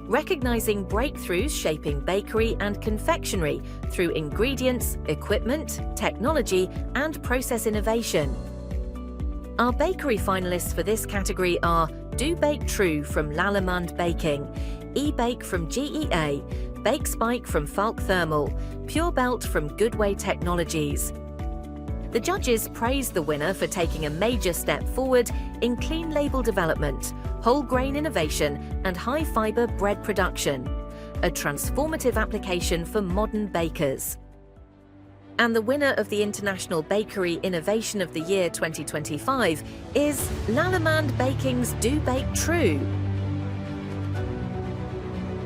recognizing breakthroughs shaping bakery and confectionery through ingredients, equipment, technology, and process innovation. Our bakery finalists for this category are Do Bake True from Lallemand Baking, E-Bake from GEA, Bake Spike from Falk Thermal, Pure Belt from Goodway Technologies. The judges praised the winner for taking a major step forward in clean label development, whole grain innovation, and high fibre bread production, a transformative application for modern bakers. And the winner of the International Bakery Innovation of the Year 2025 is Lallemand Baking's Do Bake True.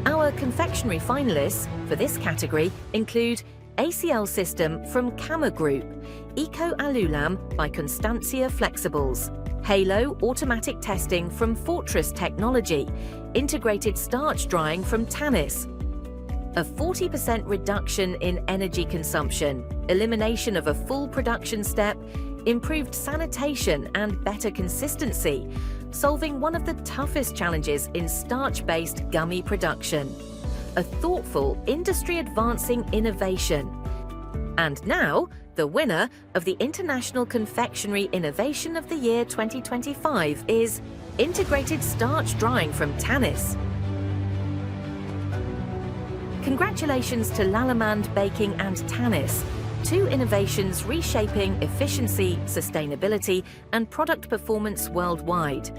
Our confectionery finalists for this category include ACL System from Kama Group, Eco Alulam by Constancia Flexibles, Halo Automatic Testing from Fortress Technology, Integrated Starch Drying from Tannis, a 40% reduction in energy consumption, elimination of a full production step, improved sanitation and better consistency, solving one of the toughest challenges in starch-based gummy production. A thoughtful, industry-advancing innovation. And now, the winner of the International Confectionery Innovation of the Year 2025 is Integrated Starch Drying from Tannis. Congratulations to Lallemand Baking and Tannis, two innovations reshaping efficiency, sustainability, and product performance worldwide.